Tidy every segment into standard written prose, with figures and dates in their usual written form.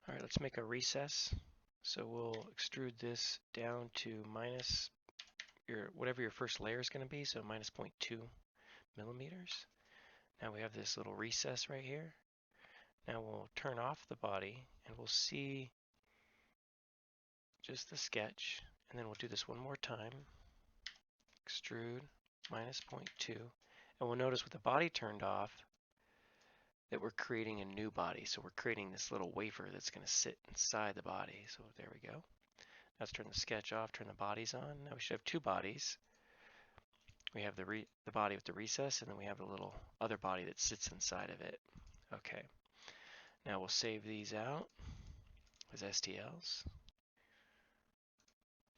All right, let's make a recess. So we'll extrude this down to minus whatever your first layer is going to be, so minus 0.2 millimeters. Now we have this little recess right here. Now we'll turn off the body and we'll see just the sketch, and then we'll do this one more time. Extrude minus 0.2, and we'll notice with the body turned off that we're creating a new body. So we're creating this little wafer that's going to sit inside the body. So there we go. Let's turn the sketch off, turn the bodies on. Now we should have two bodies. We have the body with the recess, and then we have the little other body that sits inside of it. Okay. Now we'll save these out as STLs.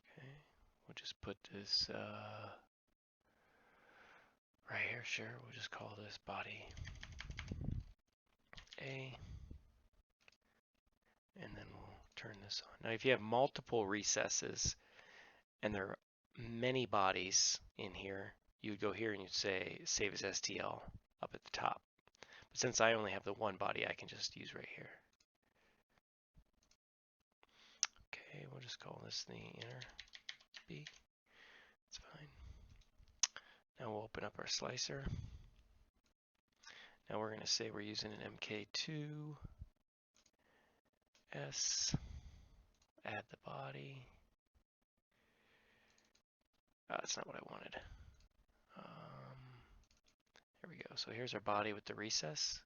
Okay. We'll just put this right here. Sure. We'll just call this body A. And then we'll turn this on. Now, if you have multiple recesses and there are many bodies in here, you would go here and you'd say save as STL up at the top. But since I only have the one body, I can just use right here. Okay, we'll just call this the inner B. It's fine. Now we'll open up our slicer. Now we're going to say we're using an MK2 S. Add the body. That's not what I wanted. There we go. So here's our body with the recess.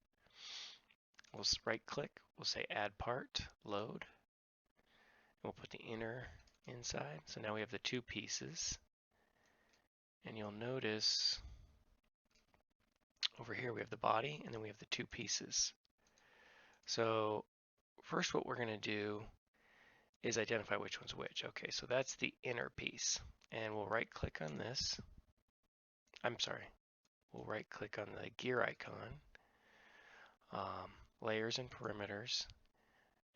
We'll right click. We'll say add part, load. And we'll put the inner inside. So now we have the two pieces. And you'll notice over here we have the body and then we have the two pieces. So first what we're going to do is identify which one's which. Okay, so that's the inner piece. And we'll right click on this. We'll right click on the gear icon, layers and perimeters.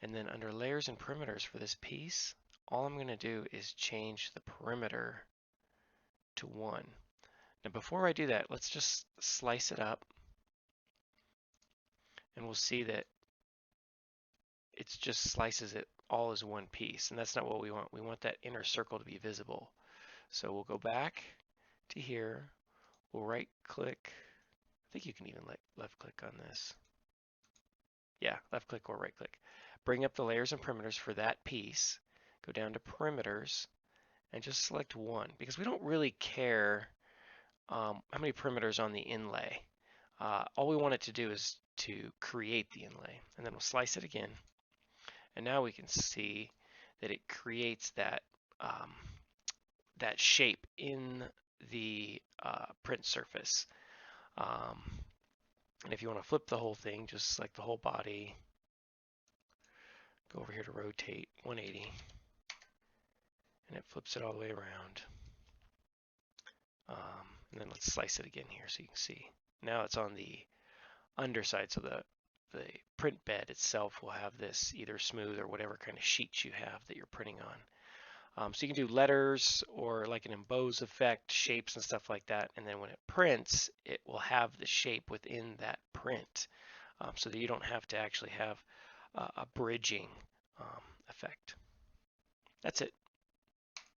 And then under layers and perimeters for this piece, all I'm going to do is change the perimeter to 1. Now before I do that, let's just slice it up. And we'll see that it just slices it all as one piece. And that's not what we want. We want that inner circle to be visible. So we'll go back to here. We'll right click. I think you can even left click on this. Yeah, left click or right click. Bring up the layers and perimeters for that piece. Go down to perimeters and just select 1 because we don't really care how many perimeters on the inlay. All we want it to do is to create the inlay, and then we'll slice it again. And now we can see that it creates that that shape in the print surface. And if you want to flip the whole thing, just select the whole body. Go over here to rotate 180, and it flips it all the way around. And then let's slice it again here so you can see. Now it's on the underside, so the print bed itself will have this either smooth or whatever kind of sheets you have that you're printing on. So you can do letters or like an emboss effect, shapes and stuff like that. And then when it prints, it will have the shape within that print so that you don't have to actually have a bridging effect. That's it.